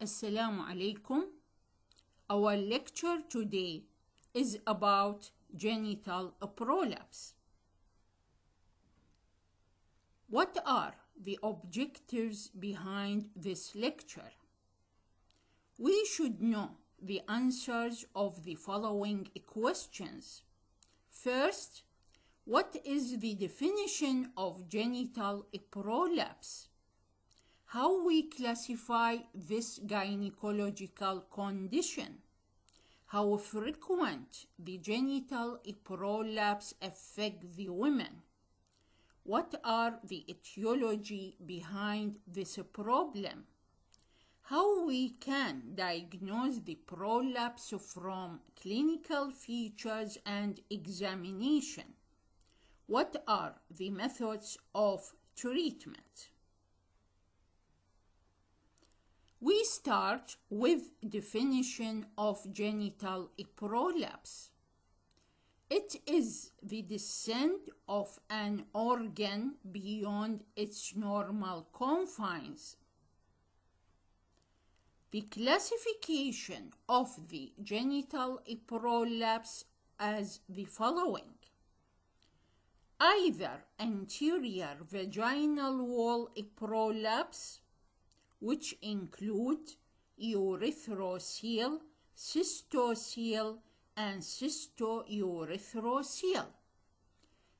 Assalamu alaikum. Our lecture today is about genital prolapse. What are the objectives behind this lecture? We should know the answers of the following questions. First, what is the definition of genital prolapse? How we classify this gynecological condition? How frequent the genital prolapse affect the women? What are the etiology behind this problem? How we can diagnose the prolapse from clinical features and examination? What are the methods of treatment? We start with definition of genital prolapse. It is the descent of an organ beyond its normal confines. The classification of the genital prolapse as the following: either anterior vaginal wall prolapse, which include urethrocoel, cystocoel, and cystourethrocoel.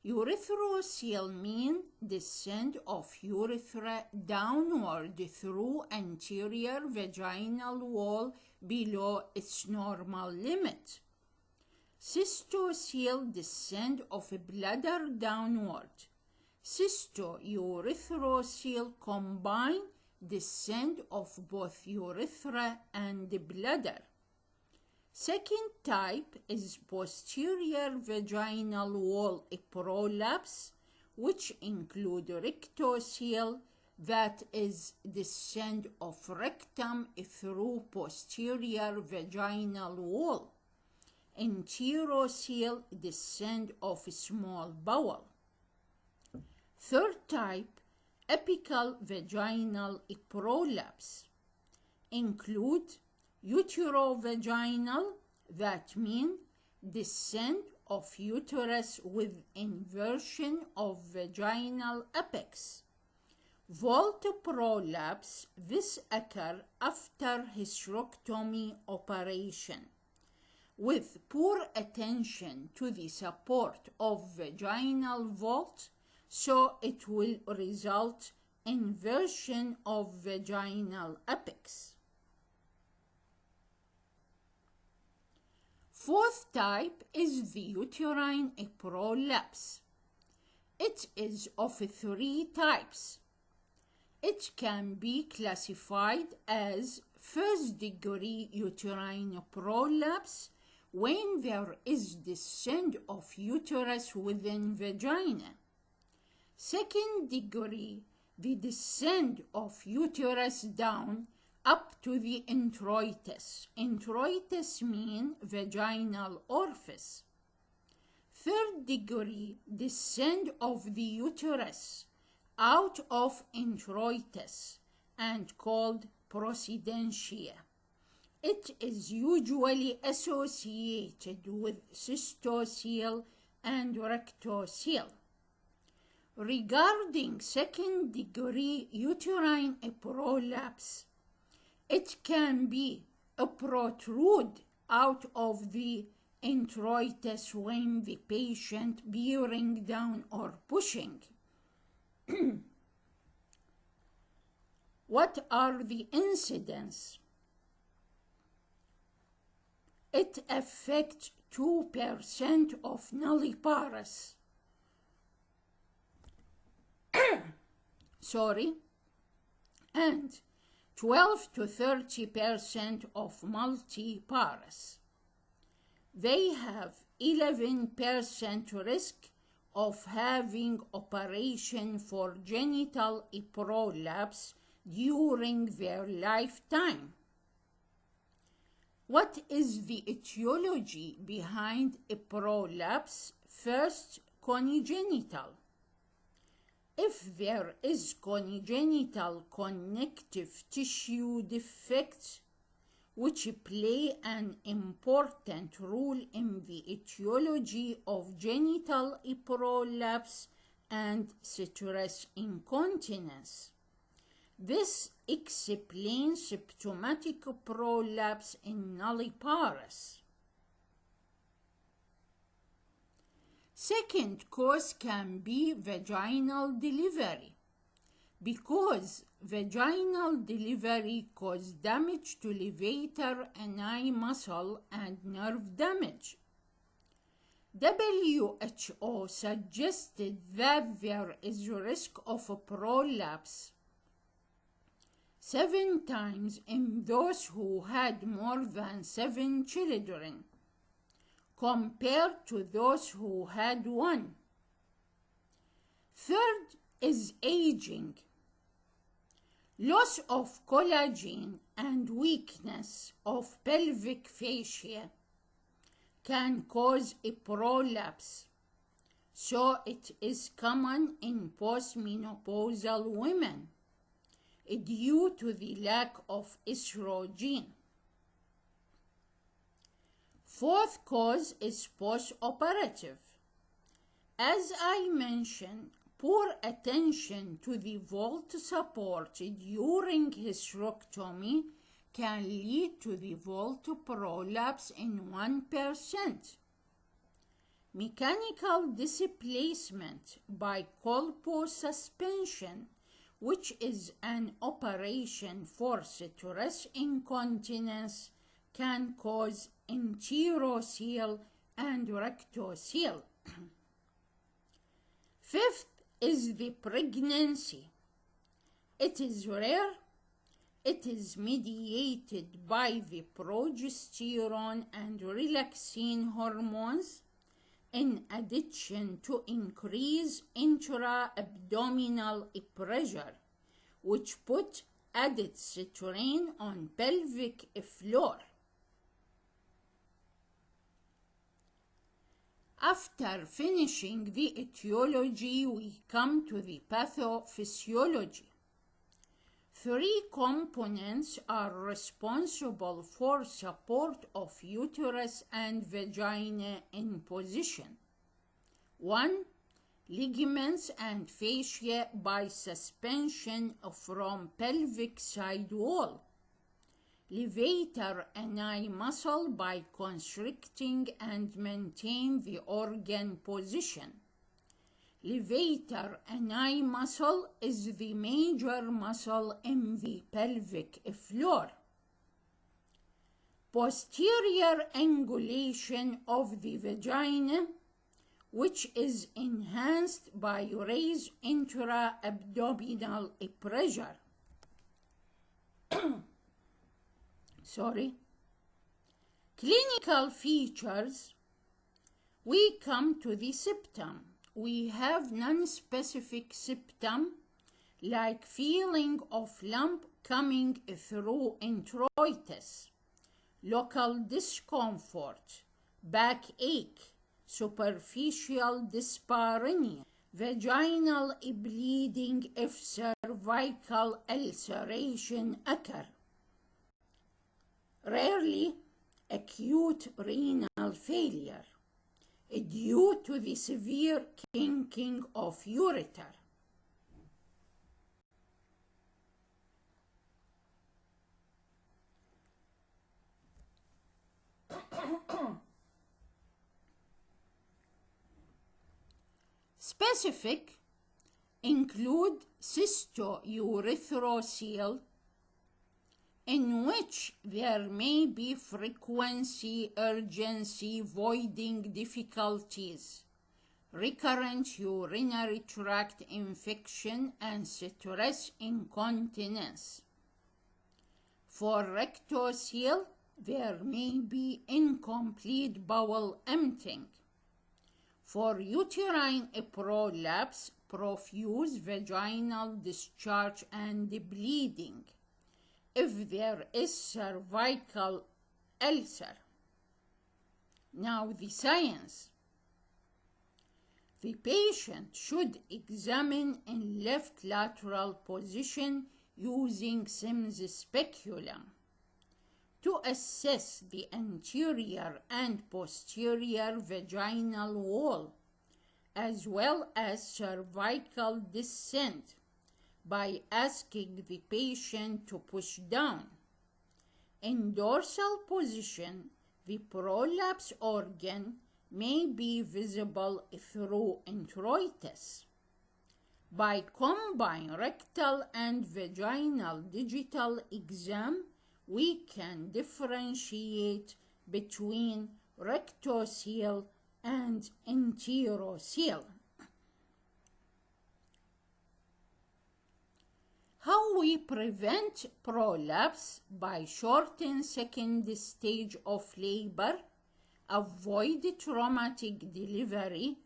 Urethrocoel means descent of urethra downward through anterior vaginal wall below its normal limit. Cystocoel descent of bladder downward. Cystourethrocoel combine descent of both urethra and bladder. Second type is posterior vaginal wall prolapse, which include rectocoel, that is descent of rectum through posterior vaginal wall. Enterocoel, descent of small bowel. Third type, apical vaginal prolapse, include uterovaginal, that means descent of uterus with inversion of vaginal apex. Vault prolapse, this occurs after hysterectomy operation, with poor attention to the support of vaginal vault, so it will result in inversion of vaginal apex. Fourth type is the uterine prolapse. It is of three types. It can be classified as first-degree uterine prolapse when there is descent of uterus within vagina. Second degree, the descent of uterus down up to the introitus. Introitus means vaginal orifice. Third degree, descent of the uterus out of introitus and called procedentia. It is usually associated with cystocoel and rectocoel. Regarding second degree uterine prolapse, it can be a protrude out of the introitus when the patient bearing down or pushing. What are the incidents? It affects 2% of nulliparous. And 12 to 30% of multiparous. They have 11% risk of having operation for genital prolapse during their lifetime. What is the etiology behind a prolapse? First, congenital. if there is congenital connective tissue defects, which play an important role in the etiology of genital prolapse and stress incontinence. This explains symptomatic prolapse in nulliparous. Second cause can be vaginal delivery, because vaginal delivery causes damage to levator ani muscle and nerve damage. WHO suggested that there is a risk of a prolapse 7 times in those who had more than 7 children, compared to those who had 1. Third is aging. Loss of collagen and weakness of pelvic fascia can cause a prolapse, so it is common in postmenopausal women due to the lack of estrogen. Fourth cause is postoperative. As I mentioned, poor attention to the vault support during hysterectomy can lead to the vault prolapse in 1%. Mechanical displacement by colposuspension, which is an operation for stress incontinence, can cause enterocele and rectocele. Fifth is the pregnancy. It is rare. It is mediated by the progesterone and relaxin hormones, in addition to increased intra-abdominal pressure, which put added strain on pelvic floor. After finishing the etiology, we come to the pathophysiology. 3 components are responsible for support of uterus and vagina in position. 1. Ligaments and fascia by suspension from pelvic side wall. Levator ani muscle by constricting and maintain the organ position. Levator ani muscle is the major muscle in the pelvic floor. Posterior angulation of the vagina, which is enhanced by raised intra-abdominal pressure. Clinical features. We come to the septum. We have non-specific septum, like feeling of lump coming through introitus, local discomfort, backache, superficial dyspareunia, vaginal bleeding if cervical ulceration occur. Rarely, acute renal failure due to the severe kinking of ureter. Specific include cystourethroceal, in which there may be frequency, urgency, voiding difficulties, recurrent urinary tract infection, and stress incontinence. For rectocele, there may be incomplete bowel emptying. For uterine prolapse, profuse vaginal discharge and bleeding. If there is cervical ulcer. Now the science. The patient should examine in left lateral position using Sims speculum to assess the anterior and posterior vaginal wall, as well as cervical descent, by asking the patient to push down. In dorsal position, the prolapse organ may be visible through introitus. By combined rectal and vaginal digital exam, we can differentiate between rectocele and enterocele. How we prevent prolapse? By shorten second stage of labor, avoid traumatic delivery,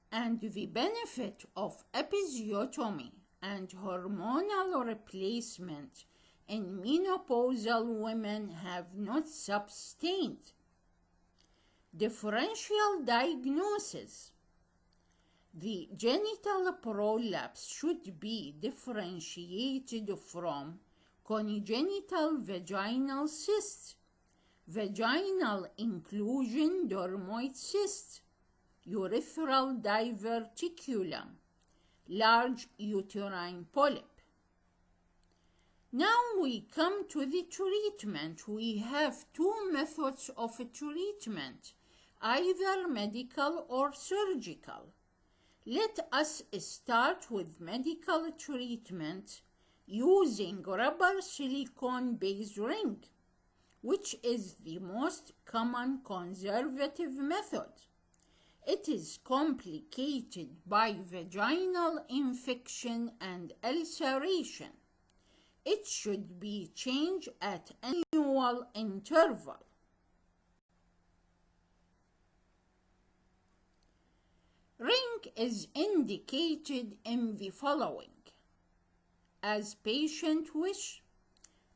and the benefit of episiotomy and hormonal replacement in menopausal women have not sustained. Differential diagnosis. The genital prolapse should be differentiated from congenital vaginal cyst, vaginal inclusion dermoid cyst, urethral diverticulum, large uterine polyp. Now we come to the treatment. We have two methods of treatment, either medical or surgical. Let us start with medical treatment using rubber silicone-based ring, which is the most common conservative method. It is complicated by vaginal infection and ulceration. It should be changed at annual interval. Ring is indicated in the following: as patient wish,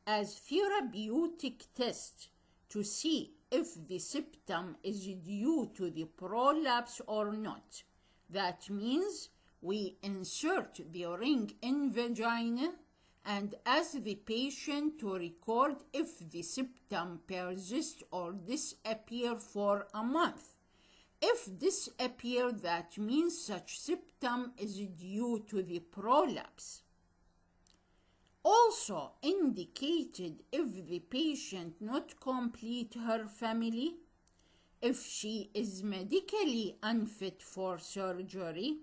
as therapeutic test to see if the septum is due to the prolapse or not. That means we insert the ring in vagina and ask the patient to record if the septum persists or disappears for a month. If disappear, that means such septum is due to the prolapse. Also indicated if the patient not complete her family, if she is medically unfit for surgery,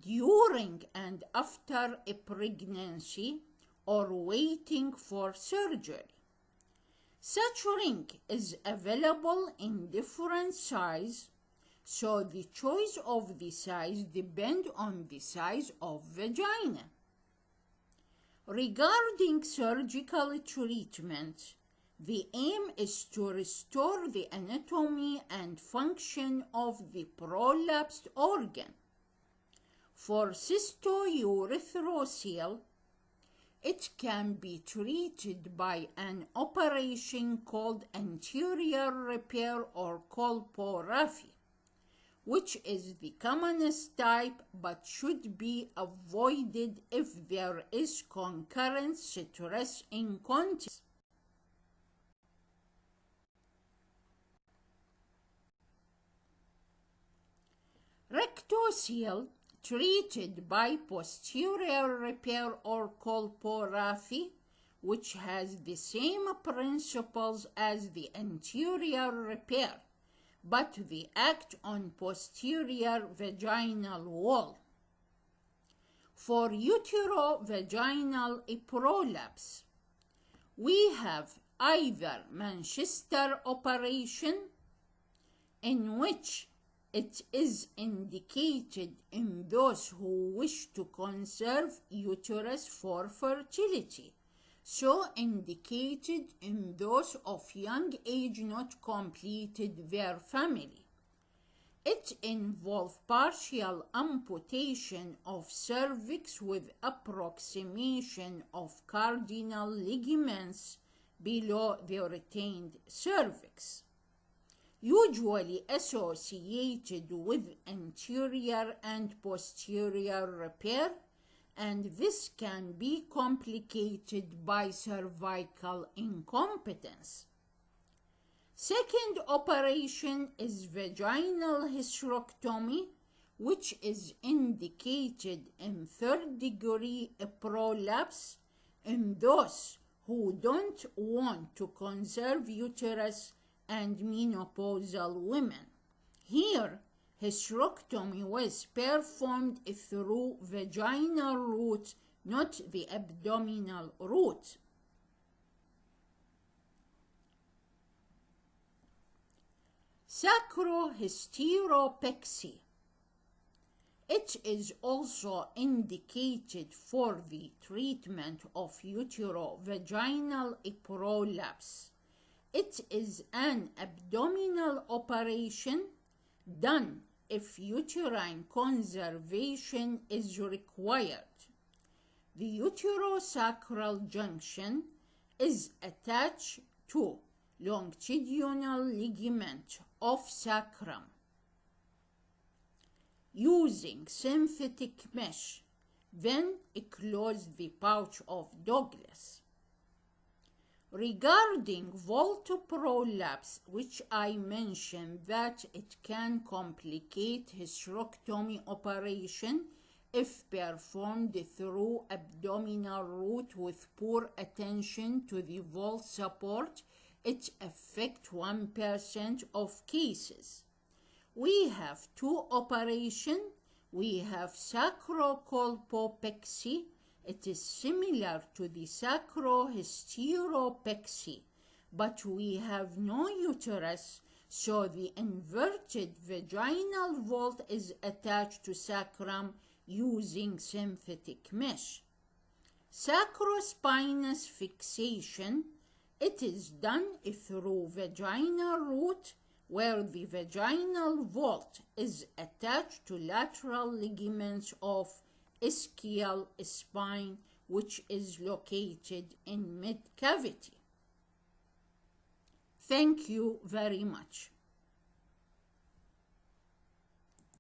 during and after a pregnancy, or waiting for surgery. Such ring is available in different size, so the choice of the size depends on the size of vagina. Regarding surgical treatment, the aim is to restore the anatomy and function of the prolapsed organ. For cystourethroceal, it can be treated by an operation called anterior repair or colporrhaphy, which is the commonest type but should be avoided if there is concurrent stress incontinence. Rectocele, treated by posterior repair or colporrhaphy, which has the same principles as the anterior repair, but they act on posterior vaginal wall. For uterovaginal prolapse, we have either Manchester operation, in which it is indicated in those who wish to conserve uterus for fertility, so indicated in those of young age not completed their family. It involves partial amputation of cervix with approximation of cardinal ligaments below the retained cervix. usually associated with anterior and posterior repair, and this can be complicated by cervical incompetence. Second operation is vaginal hysterectomy, which is indicated in third-degree prolapse in those who don't want to conserve uterus and menopausal women. Here, hysterectomy was performed through vaginal route, not the abdominal route. Sacrohysteropexy. It is also indicated for the treatment of uterovaginal prolapse. It is an abdominal operation done if uterine conservation is required. The uterosacral junction is attached to longitudinal ligament of sacrum using synthetic mesh, then close the pouch of Douglas. Regarding vault prolapse, which I mentioned that it can complicate hysterectomy operation if performed through abdominal route with poor attention to the vault support, it affects 1% of cases. We have two operations. We have sacrocolpopexy. It is similar to the sacrohysteropexy, but we have no uterus, so the inverted vaginal vault is attached to sacrum using synthetic mesh. Sacrospinous fixation. It is done through vaginal route, where the vaginal vault is attached to lateral ligaments of ischial spine, which is located in mid-cavity. Thank you very much.